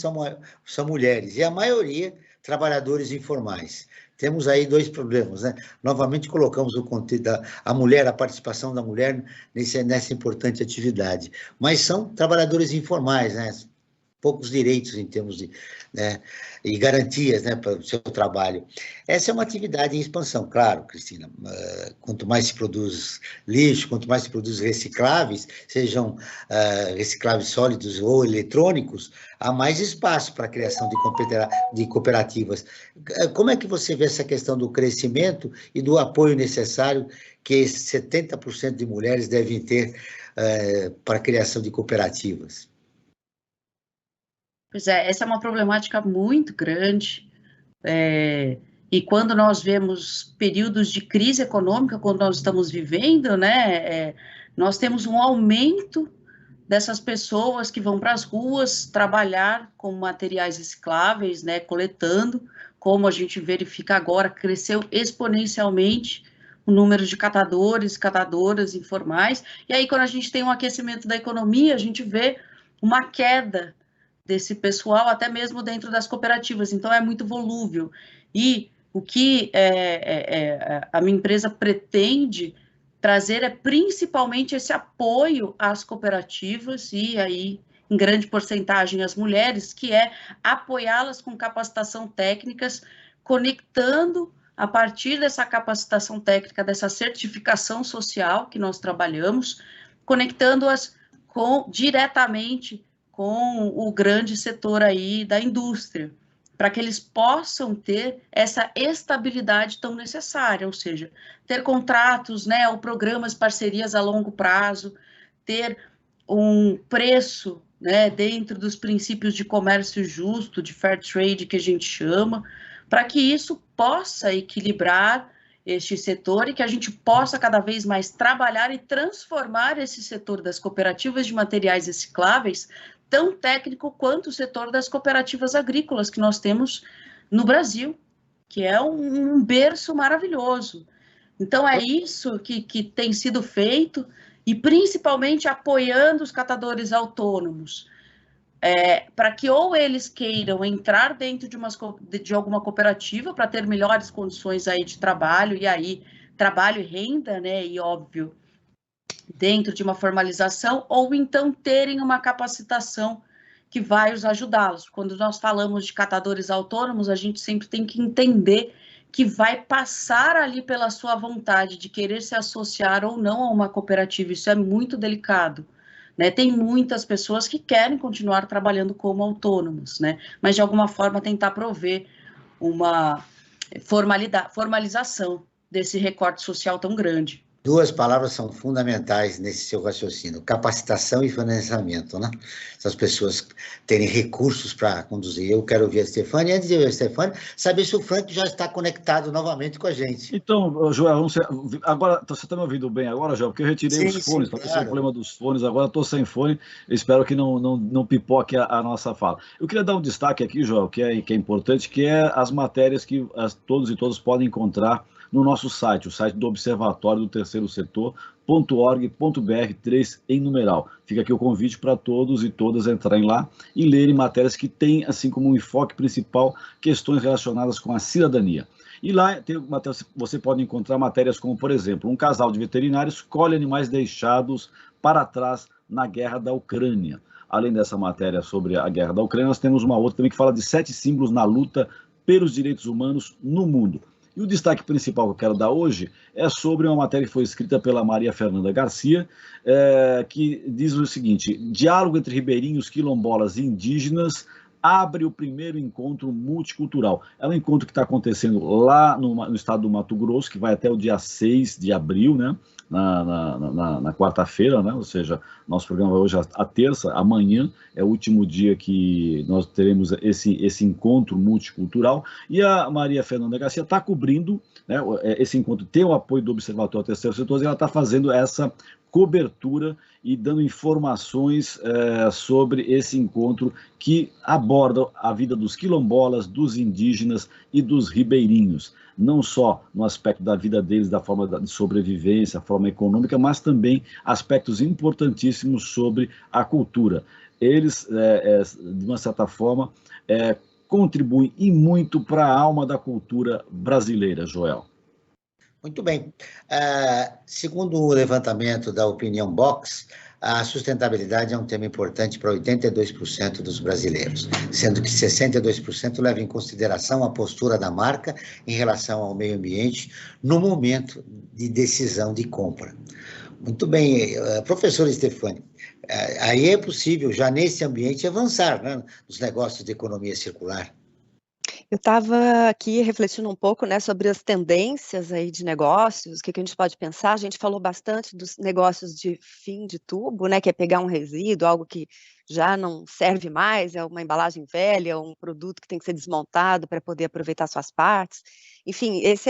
são mulheres, e a maioria trabalhadores informais. Temos aí dois problemas, né? Novamente colocamos o conteúdo a participação da mulher nessa importante atividade, mas são trabalhadores informais, né? Poucos direitos em termos de, né, e garantias, né, para o seu trabalho. Essa é uma atividade em expansão, claro, Cristina. Quanto mais se produz lixo, quanto mais se produz recicláveis, sejam recicláveis sólidos ou eletrônicos, há mais espaço para a criação de cooperativas. Como é que você vê essa questão do crescimento e do apoio necessário que 70% de mulheres devem ter para a criação de cooperativas? Pois é, essa é uma problemática muito grande, e quando nós vemos períodos de crise econômica, quando nós estamos vivendo, né, nós temos um aumento dessas pessoas que vão para as ruas trabalhar com materiais recicláveis, né, coletando, como a gente verifica agora, cresceu exponencialmente o número de catadores, catadoras informais, e aí quando a gente tem um aquecimento da economia, a gente vê uma queda desse pessoal, até mesmo dentro das cooperativas, então é muito volúvel. E o que a minha empresa pretende trazer é principalmente esse apoio às cooperativas e aí, em grande porcentagem, as mulheres, que é apoiá-las com capacitação técnicas, conectando a partir dessa capacitação técnica, dessa certificação social que nós trabalhamos, conectando-as diretamente com o grande setor aí da indústria, para que eles possam ter essa estabilidade tão necessária, ou seja, ter contratos, né, ou programas, parcerias a longo prazo, ter um preço, né, dentro dos princípios de comércio justo, de fair trade, que a gente chama, para que isso possa equilibrar este setor e que a gente possa cada vez mais trabalhar e transformar esse setor das cooperativas de materiais recicláveis tão técnico quanto o setor das cooperativas agrícolas que nós temos no Brasil, que é um berço maravilhoso. Então, é isso que tem sido feito, e principalmente apoiando os catadores autônomos, para que ou eles queiram entrar dentro de alguma cooperativa para ter melhores condições aí de trabalho, e aí trabalho e renda, né, e óbvio, dentro de uma formalização, ou então terem uma capacitação que vai os ajudá-los. Quando nós falamos de catadores autônomos, a gente sempre tem que entender que vai passar ali pela sua vontade de querer se associar ou não a uma cooperativa. Isso é muito delicado, né? Tem muitas pessoas que querem continuar trabalhando como autônomos, né? Mas de alguma forma tentar prover uma formalização desse recorte social tão grande. Duas palavras são fundamentais nesse seu raciocínio: capacitação e financiamento, né? Essas pessoas terem recursos para conduzir. Eu quero ouvir a Stefânia, e antes de ouvir a Stefânia, saber se o Frank já está conectado novamente com a gente. Então, Joel, agora, você está me ouvindo bem agora, Joel? Porque eu retirei os fones, para claro. O problema dos fones, agora estou sem fone, eu espero que não pipoque a nossa fala. Eu queria dar um destaque aqui, Joel, que é importante, que é as matérias que todos e todas podem encontrar no nosso site, o site do Observatório do Terceiro Setor.org.br, 3 em numeral. Fica aqui o convite para todos e todas entrarem lá e lerem matérias que têm, assim como um enfoque principal, questões relacionadas com a cidadania. E lá você pode encontrar matérias como, por exemplo, um casal de veterinários colhe animais deixados para trás na guerra da Ucrânia. Além dessa matéria sobre a guerra da Ucrânia, nós temos uma outra também que fala de 7 símbolos na luta pelos direitos humanos no mundo. E o destaque principal que eu quero dar hoje é sobre uma matéria que foi escrita pela Maria Fernanda Garcia, que diz o seguinte: diálogo entre ribeirinhos, quilombolas e indígenas abre o primeiro encontro multicultural. É um encontro que está acontecendo lá no estado do Mato Grosso, que vai até o dia 6 de abril, né? Na quarta-feira, né? Ou seja, nosso programa vai hoje à terça, amanhã é o último dia que nós teremos esse encontro multicultural, e a Maria Fernanda Garcia está cobrindo, né, esse encontro, tem o apoio do Observatório Terceiro Setor, e ela está fazendo essa cobertura e dando informações sobre esse encontro que aborda a vida dos quilombolas, dos indígenas e dos ribeirinhos, não só no aspecto da vida deles, da forma de sobrevivência, a forma econômica, mas também aspectos importantíssimos sobre a cultura. Eles, de uma certa forma, contribuem e muito para a alma da cultura brasileira, Joel. Muito bem. Segundo o levantamento da Opinion Box, a sustentabilidade é um tema importante para 82% dos brasileiros, sendo que 62% leva em consideração a postura da marca em relação ao meio ambiente no momento de decisão de compra. Muito bem, professora Stefânia, aí é possível já nesse ambiente avançar, né, nos negócios de economia circular. Eu estava aqui refletindo um pouco, né, sobre as tendências aí de negócios, o que a gente pode pensar. A gente falou bastante dos negócios de fim de tubo, né, que é pegar um resíduo, algo que já não serve mais, é uma embalagem velha, um produto que tem que ser desmontado para poder aproveitar suas partes. Enfim, esse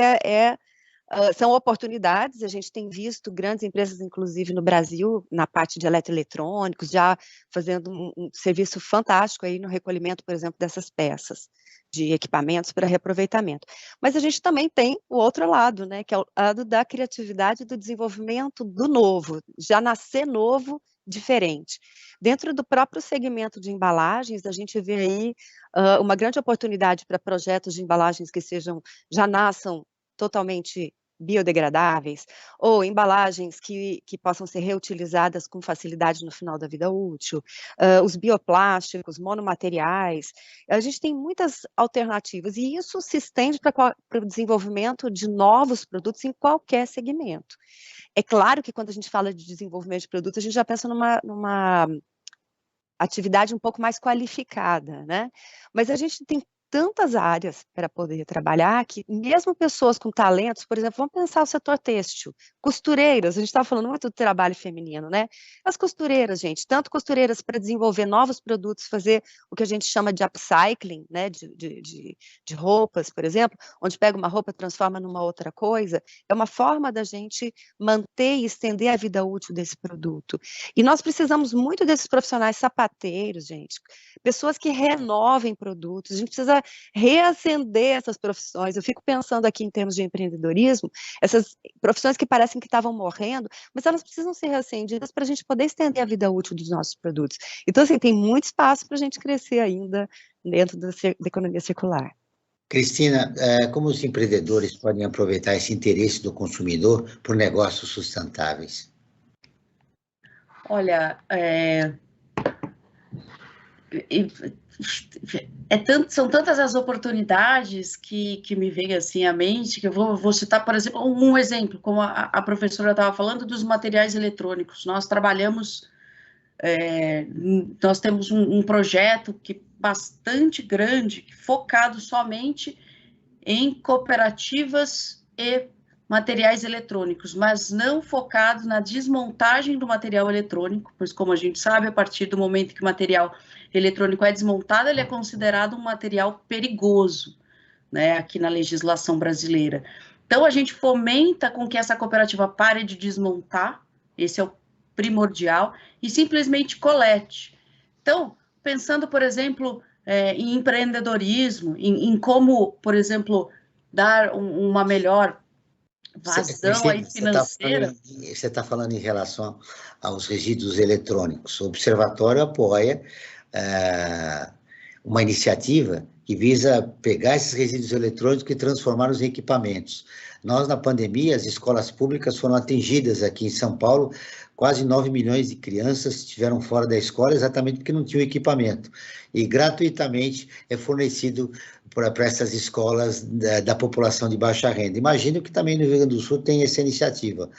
são oportunidades. A gente tem visto grandes empresas, inclusive no Brasil, na parte de eletroeletrônicos, já fazendo um serviço fantástico aí no recolhimento, por exemplo, dessas peças de equipamentos para reaproveitamento. Mas a gente também tem o outro lado, né, que é o lado da criatividade e do desenvolvimento do novo, já nascer novo, diferente. Dentro do próprio segmento de embalagens, a gente vê aí uma grande oportunidade para projetos de embalagens que já nasçam totalmente biodegradáveis, ou embalagens que possam ser reutilizadas com facilidade no final da vida útil, os bioplásticos, monomateriais. A gente tem muitas alternativas, e isso se estende para o desenvolvimento de novos produtos em qualquer segmento. É claro que quando a gente fala de desenvolvimento de produtos, a gente já pensa numa atividade um pouco mais qualificada, né? Mas a gente tem tantas áreas para poder trabalhar que mesmo pessoas com talentos, por exemplo, vamos pensar o setor têxtil, costureiras, a gente está falando muito do trabalho feminino, né? As costureiras, gente, tanto costureiras para desenvolver novos produtos, fazer o que a gente chama de upcycling, né, de roupas, por exemplo, onde pega uma roupa e transforma numa outra coisa, é uma forma da gente manter e estender a vida útil desse produto. E nós precisamos muito desses profissionais sapateiros, gente, pessoas que renovem produtos, a gente precisa reacender essas profissões. Eu fico pensando aqui em termos de empreendedorismo, essas profissões que parecem que estavam morrendo, mas elas precisam ser reacendidas para a gente poder estender a vida útil dos nossos produtos. Então, assim, tem muito espaço para a gente crescer ainda dentro da economia circular. Cristina, como os empreendedores podem aproveitar esse interesse do consumidor por negócios sustentáveis? Olha, são tantas as oportunidades que me vêm assim à mente, que eu vou citar, por exemplo, um exemplo, como a professora estava falando, dos materiais eletrônicos. Nós trabalhamos, nós temos um projeto que bastante grande, focado somente em cooperativas e materiais eletrônicos, mas não focado na desmontagem do material eletrônico, pois, como a gente sabe, a partir do momento que o material eletrônico é desmontado, ele é considerado um material perigoso, né, aqui na legislação brasileira. Então, a gente fomenta com que essa cooperativa pare de desmontar, esse é o primordial, e simplesmente colete. Então, pensando, por exemplo, em empreendedorismo, em como, por exemplo, dar uma melhor vazão aí financeira. Você está falando em relação aos resíduos eletrônicos. O Observatório apoia uma iniciativa que visa pegar esses resíduos eletrônicos e transformá-los em equipamentos. Nós, na pandemia, as escolas públicas foram atingidas aqui em São Paulo, quase 9 milhões de crianças estiveram fora da escola exatamente porque não tinham equipamento. E gratuitamente é fornecido para essas escolas da população de baixa renda. Imagino que também no Rio Grande do Sul tem essa iniciativa,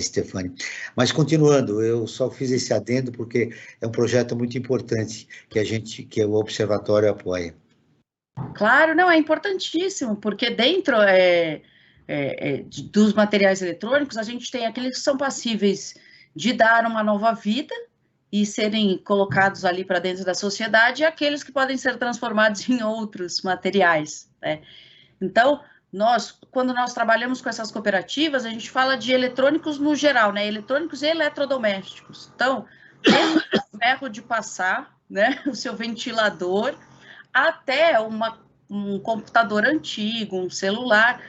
Stefane. Mas continuando, eu só fiz esse adendo porque é um projeto muito importante que o Observatório apoia. Claro, não, é importantíssimo, porque dentro dos materiais eletrônicos, a gente tem aqueles que são passíveis de dar uma nova vida e serem colocados ali para dentro da sociedade, e aqueles que podem ser transformados em outros materiais, né? Então, quando nós trabalhamos com essas cooperativas, a gente fala de eletrônicos no geral, né? Eletrônicos e eletrodomésticos. Então, desde o ferro de passar, né? O seu ventilador, até um computador antigo, um celular,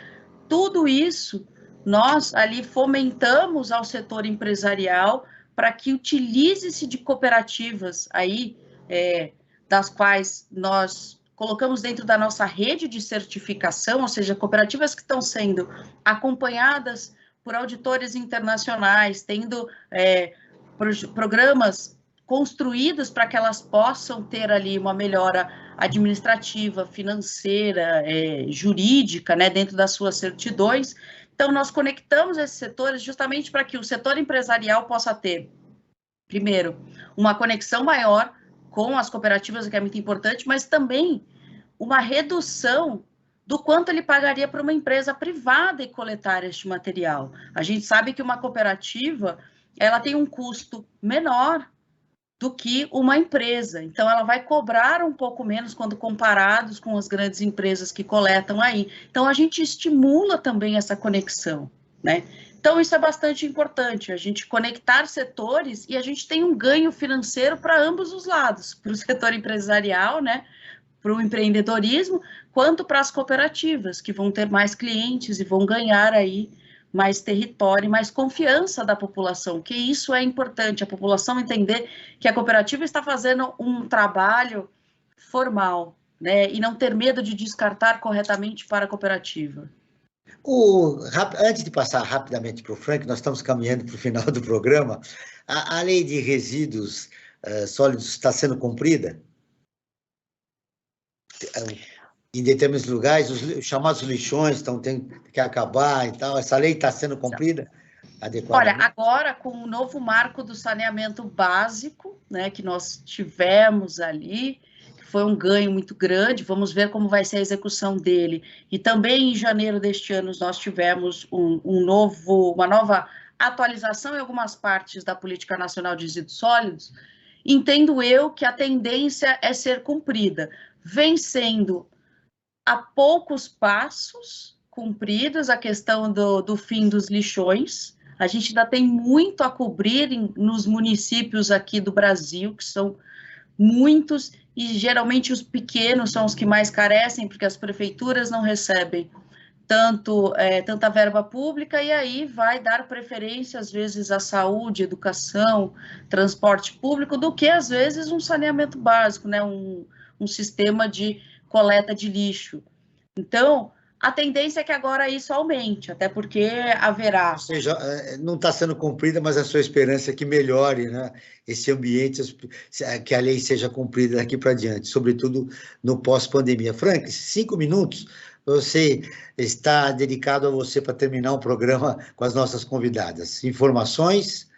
tudo isso nós ali fomentamos ao setor empresarial para que utilize-se de cooperativas aí, das quais nós colocamos dentro da nossa rede de certificação, ou seja, cooperativas que estão sendo acompanhadas por auditores internacionais, tendo programas construídos para que elas possam ter ali uma melhora administrativa, financeira, jurídica, né, dentro das suas certidões. Então, nós conectamos esses setores justamente para que o setor empresarial possa ter, primeiro, uma conexão maior com as cooperativas, que é muito importante, mas também uma redução do quanto ele pagaria para uma empresa privada e coletar este material. A gente sabe que uma cooperativa, ela tem um custo menor do que uma empresa. Então, ela vai cobrar um pouco menos quando comparados com as grandes empresas que coletam aí. Então, a gente estimula também essa conexão, né? Então, isso é bastante importante, a gente conectar setores e a gente tem um ganho financeiro para ambos os lados, para o setor empresarial, né? Para o empreendedorismo, quanto para as cooperativas, que vão ter mais clientes e vão ganhar aí mais território, mais confiança da população, que isso é importante, a população entender que a cooperativa está fazendo um trabalho formal, né, e não ter medo de descartar corretamente para a cooperativa. Antes de passar rapidamente para o Frank, nós estamos caminhando para o final do programa. A lei de resíduos sólidos está sendo cumprida? Em determinados lugares, os chamados lixões estão tendo que acabar e tal. Essa lei está sendo cumprida adequadamente? Olha, agora com o novo marco do saneamento básico, né, que nós tivemos ali, que foi um ganho muito grande, vamos ver como vai ser a execução dele. E também em janeiro deste ano nós tivemos uma nova atualização em algumas partes da Política Nacional de Resíduos Sólidos. Entendo eu que a tendência é ser cumprida, vem sendo a poucos passos cumpridos a questão do fim dos lixões. A gente ainda tem muito a cobrir nos municípios aqui do Brasil, que são muitos, e geralmente os pequenos são os que mais carecem, porque as prefeituras não recebem tanta verba pública, e aí vai dar preferência, às vezes, à saúde, educação, transporte público, do que, às vezes, um saneamento básico, né? Um sistema de coleta de lixo. Então, a tendência é que agora isso aumente, até porque haverá... Ou seja, não está sendo cumprida, mas a sua esperança é que melhore, né, esse ambiente, que a lei seja cumprida daqui para diante, sobretudo no pós-pandemia. Frank, 5 minutos, você está dedicado a você para terminar o programa com as nossas convidadas. Informações...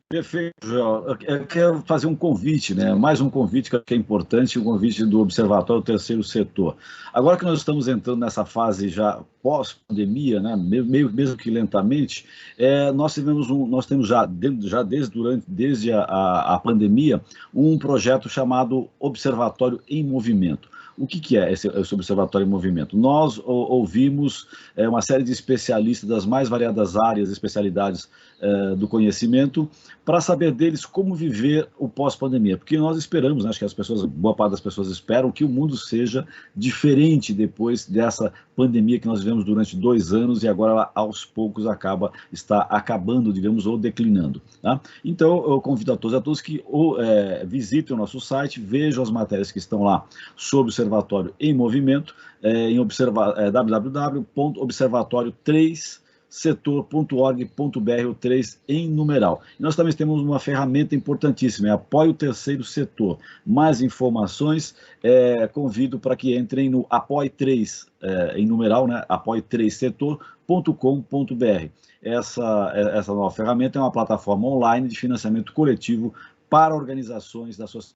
Perfeito, João. Eu quero fazer um convite, né? Mais um convite que é importante, um convite do Observatório do Terceiro Setor. Agora que nós estamos entrando nessa fase já pós-pandemia, né? Mesmo que lentamente, nós temos já desde a pandemia um projeto chamado Observatório em Movimento. O que é esse Observatório em Movimento? Nós ouvimos uma série de especialistas das mais variadas áreas, especialidades do conhecimento, para saber deles como viver o pós-pandemia, porque nós esperamos, né, acho que boa parte das pessoas esperam que o mundo seja diferente depois dessa pandemia que nós vivemos durante 2 anos e agora aos poucos está acabando, digamos, ou declinando. Tá? Então, eu convido a todos que visitem o nosso site, vejam as matérias que estão lá sobre o Observatório em Movimento, em www.observatório3setor.org.br, o 3 em numeral. E nós também temos uma ferramenta importantíssima, Apoie o Terceiro Setor. Mais informações, convido para que entrem no Apoie3, em numeral, né, apoie3setor.com.br. Essa nova ferramenta é uma plataforma online de financiamento coletivo para organizações da sociedade.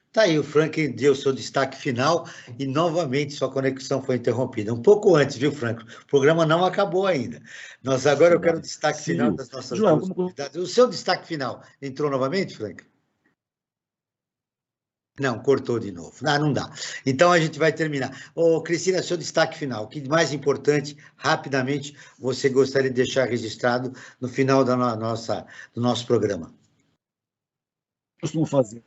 Tá aí, o Frank deu seu destaque final e, novamente, sua conexão foi interrompida. Um pouco antes, viu, Frank? O programa não acabou ainda. Agora eu quero o destaque final das nossas duas convidadas. O seu destaque final entrou novamente, Frank? Não, cortou de novo. Não dá. Então, a gente vai terminar. Cristina, seu destaque final. O que de mais importante, rapidamente, você gostaria de deixar registrado no final do nosso programa? Costumo fazer.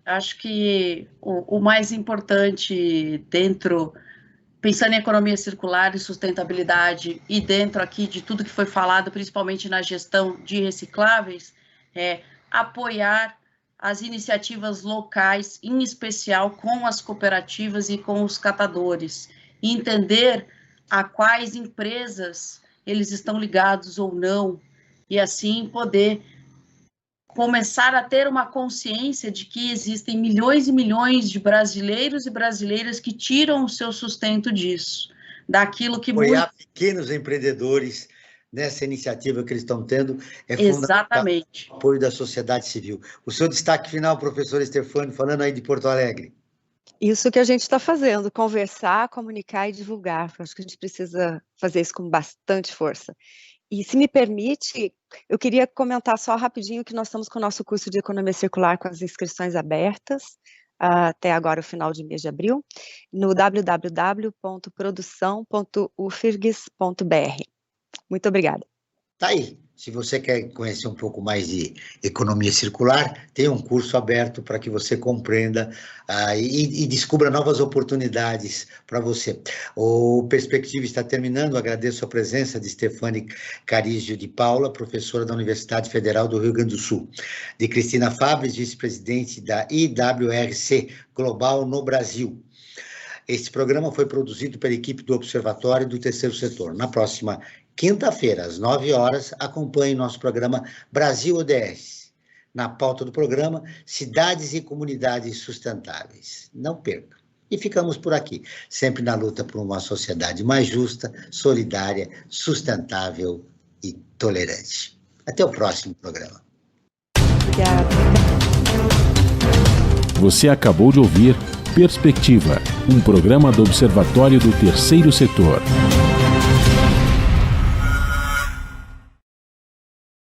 Acho que o mais importante pensando em economia circular e sustentabilidade, e dentro aqui de tudo que foi falado, principalmente na gestão de recicláveis, é apoiar as iniciativas locais, em especial com as cooperativas e com os catadores, e entender a quais empresas eles estão ligados ou não, e assim poder começar a ter uma consciência de que existem milhões e milhões de brasileiros e brasileiras que tiram o seu sustento disso, daquilo que... Apoiar pequenos empreendedores nessa iniciativa que eles estão tendo é fundamental. Exatamente. O apoio da sociedade civil. O seu destaque final, professor Stefani, falando aí de Porto Alegre. Isso que a gente está fazendo, conversar, comunicar e divulgar. Acho que a gente precisa fazer isso com bastante força. E, se me permite, eu queria comentar só rapidinho que nós estamos com o nosso curso de Economia Circular com as inscrições abertas, até agora o final de mês de abril, no www.produção.ufirgs.br. Muito obrigada. Tá aí. Se você quer conhecer um pouco mais de economia circular, tem um curso aberto para que você compreenda e descubra novas oportunidades para você. O Perspectiva está terminando. Agradeço a presença de Stefani Carizio de Paula, professora da Universidade Federal do Rio Grande do Sul, de Cristina Fabres, vice-presidente da IWRC Global no Brasil. Este programa foi produzido pela equipe do Observatório do Terceiro Setor. Na próxima quinta-feira, às 9 horas, acompanhe nosso programa Brasil ODS. Na pauta do programa, Cidades e Comunidades Sustentáveis. Não perca. E ficamos por aqui, sempre na luta por uma sociedade mais justa, solidária, sustentável e tolerante. Até o próximo programa. Obrigada. Você acabou de ouvir Perspectiva, um programa do Observatório do Terceiro Setor.